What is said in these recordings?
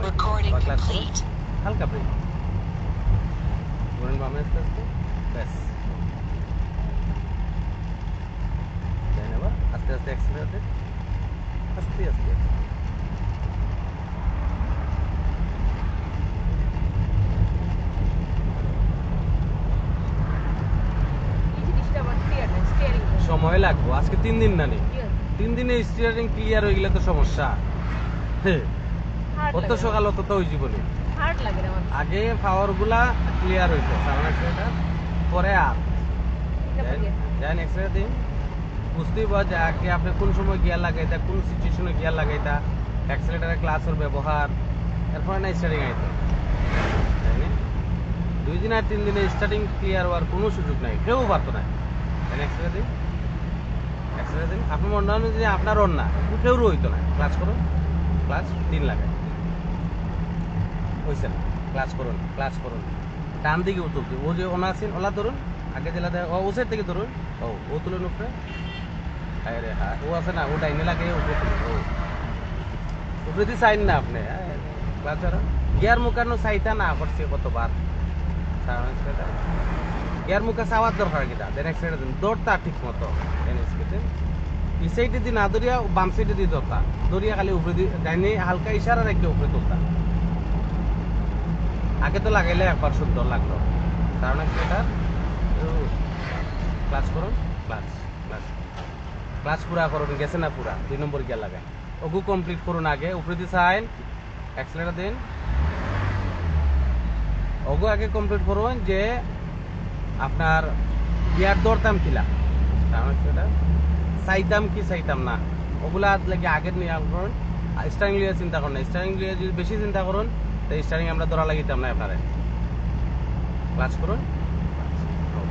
আবার ক্লাস করুন, হালকা ব্রেক ঘুরেন বামে আস্তে আস্তে, ব্যাস। দেন আবার আস্তে আস্তে অ্যাক্সিলারেটর দেন, আস্তে আস্তে। সময় লাগবো, আজকে 3 দিন না নেই, 3 দিনে স্টিয়ারিং ক্লিয়ার হয়ে গেলে তো সমস্যা। অত সকাল অত তো ওই জীবনে আগে পাওয়ার গুলা ক্লিয়ার হইতো, পরে আর যাই এক্সরে দিন, বুঝতেই পারা যায় আগে আপনি কোন সময় গিয়ার লাগাইতা, কোন সিচুয়েশনে গিয়ার লাগাইতা, অ্যাক্সিলারেটরের ক্লাসের ব্যবহার, এরপরে না স্টার্টিং আইতো। 2 দিন আর 3 দিনে স্টার্টিং ক্লিয়ার হওয়ার কোনো সুযোগ নাই, কেউ পারতো না। এক্সরে দিন, এক্সরে দিন, আপনি মনে হয় যে আপনার ওর না, কেউ হইতো না। ক্লাস করুন, ক্লাস 3 লাগাই হয়েছে না, ক্লাস করুন, ক্লাস করুন, ডান দিকে তুলতে, ও যে ওনা আছেন ওলা ধরুন, আগে জেলা দেয় ও সাইড থেকে ধরুন, ও তুলুন উপরে, হ্যাঁ রে হ্যাঁ, ও আছে না, ও ডাইনে লাগে উপরে তুলুন, উপরে দিয়ে সাইন না আপনি, ক্লাস ধরুন। গিয়ার মুখানো সাইটা না করছে কতবার, গিয়ার মুখা চাওয়ার দরকার কিনা, দেন এক সাইডে দিন, দৌড়টা ঠিক মতো, দেন স্পিডে এই সাইডে দিয়ে না দৌড়িয়া বাম সাইডে দিয়ে দৌড়তা, দৌড়িয়া খালি উপরে দিয়ে ডাইনে হালকা ইশারা রেখে উপরে তুলতা। আগে তো লাগাইলে একবার সুন্দর লাগলো, কারণ এটা ক্লাচ করুন, ক্লাচ ক্লাচ ক্লাচ পুরা করুন, গেছে না পুরা, 2 নম্বর গিয়ার লাগাই, ওগু কমপ্লিট করুন। আগে উপরে দিয়ে সাইন অ্যাক্সিলারেটর দিন, ওগু আগে কমপ্লিট করুন যে আপনার গিয়ার দৌড়তাম কিলা, কারণ সেটা চাইতাম কি চাইতাম না, ওগুলা লাগে আগে নিয়ে করুন। স্টারিং লিয়ে চিন্তা করুন না, স্টারিং লিয়ে যদি বেশি চিন্তা করুন তো স্টারিং আমরা ধরা লাগিতাম না আপনারে। ক্লাচ করুন,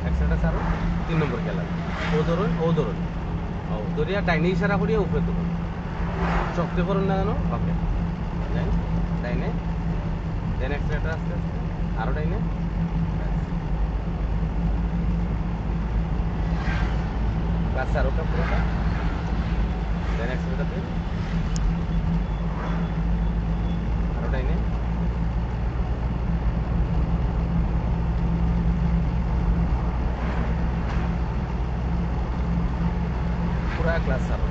অ্যাক্সিলারেটর ছাড়ুন, 3 নম্বর গিয়ার লাগান, ও ধরুন, ও ধরুন, ও ধরিয়া ডাইনে ইশারা করিয়া উপরে তুলুন, শক্তি করুন না জানো, ওকে ডাইনে, দেন অ্যাক্সিলারেটর আস্তে আস্তে, আরো ডাইনে, ক্লাস আর ওটা পুরোটা, দেন অ্যাক্সিলারেটর দিন, আরো ডাইনে, পুরা ক্লাস আরো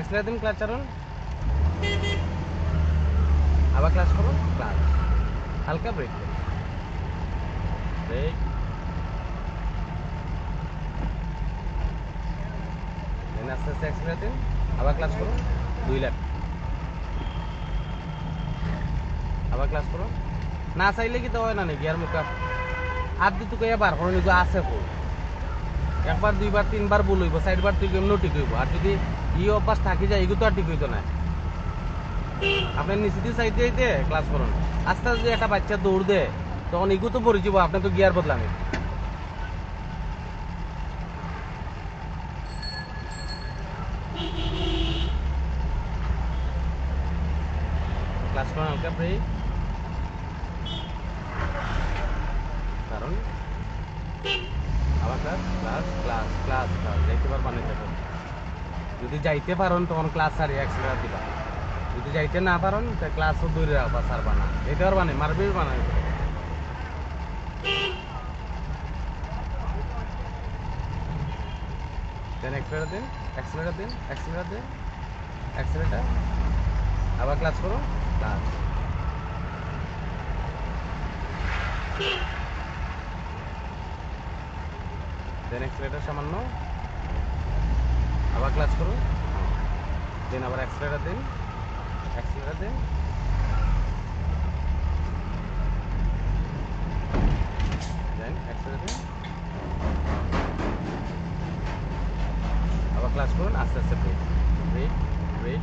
এক্সিলারেটর দিন, ক্লাচ ছাড়ুন, আবার ক্লাচ করুন, ক্লাচ হালকা ব্রেক দিন, ব্রেক দেন আস্তে আস্তে এক্সিলারেটর দিন, আবার ক্লাচ করুন, 2 লাখ, আবার ক্লাচ করুন। না চাইলে কি তো হয় না গিয়ার মুখা আর দুটো কে বার করুন, এগুলো আছে কো একবার 2 বার 3 বার ভুল হইব, 4 বার তুই কেমন ঠিক হইব, আর যদি ই অভ্যাস থাকি যায় এগুলো তো আর ঠিক হইতো না। আপনার নিচে দিয়ে চাইতে চাইতে ক্লাস করুন, আস্তে আস্তে যদি একটা বাচ্চা দৌড় দেয় তখন এগুলো তো পড়ে যাব, আপনার তো গিয়ার বদলামি। ক্লাস করুন হালকা ব্রেক, কারণ আবার class class class class class যাইতে পারবা না যাবো, যদি যাইতে পারেন তখন ক্লাস সারি অ্যাক্সিলারেটর দিবা, যদি যাইতে না পারেন তো ক্লাসও দূরে রাখবা, সারবা না, যাইতে পারবা না, মারবি বানাই দেন অ্যাক্সিলারেটর দিন, অ্যাক্সিলারেটর দিন, অ্যাক্সিলারেটর দিন, অ্যাক্সিলারেটর, আবার ক্লাস করো, ক্লাস দেন অ্যাক্সিলারেটর সামান্য, আবার ক্লাচ করুন, দেন আবার অ্যাক্সিলারেটর দিন, অ্যাক্সিলারেটর দিন, দেন অ্যাক্সিলারেটর দিন, আবার ক্লাচ করুন, আস্তে আস্তে ব্রেক ব্রেক ব্রেক,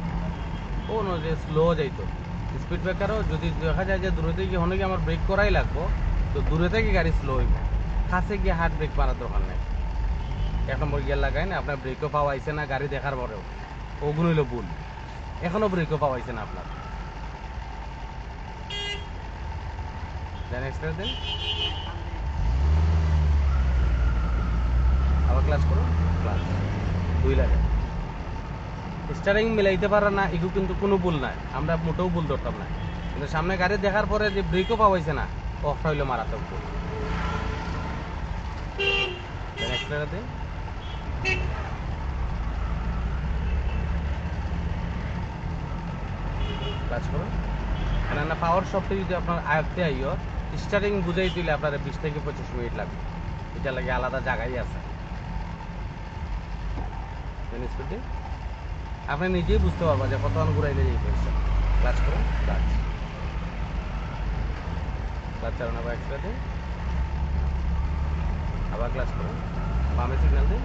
ও নো যে স্লো যাইতো, স্পিড ব্রেকারও যদি দেখা যায় যে দূরে থেকে হলে আমার ব্রেক করাই লাগবো, তো দূরে থেকে গাড়ি স্লো হইব, কাছে গিয়ে হার্ড ব্রেক মারার দরকার নেই। 1 নম্বর গিয়ার লাগাই না, আপনার ব্রেকও পাওয়া আইছে না গাড়ি দেখার পরেও, ওগুলো হইলো ভুল। এখনো ব্রেকও পাওয়াইছে না আপনার। দেন এক্সট্রা দেন, আবার ক্লাস করো, ক্লাস 2 লাগে। স্টারিং মিলাইতে পারে না এগুলো কিন্তু কোনো ভুল নাই, আমরা মোটেও ভুল ধরতাম না, কিন্তু সামনে গাড়ি দেখার পরে যে ব্রেকও পাওয়াইছে না, অফটা হইলো মারাত্মক ভুল। দেন এক্সট্রা দেন, কাজ করুন। কেননা পাওয়ার সবটা যদি আপনার আয়ত্তে আইও, স্টারিং বুঝাই দিলে আপনার 20 থেকে 25 মিনিট লাগবে, এটা লাগে আলাদা জায়গায় আছে। আপনি নিজেই বুঝতে পারবেন যে কতক্ষণ ঘুরাইলে যেই করছে। ক্লাচ করুন, ক্লাচ ক্লাচ চালানো, আবার এক্সট্রা দিন, আবার ক্লাচ করুন, বামে সিগন্যাল দিন।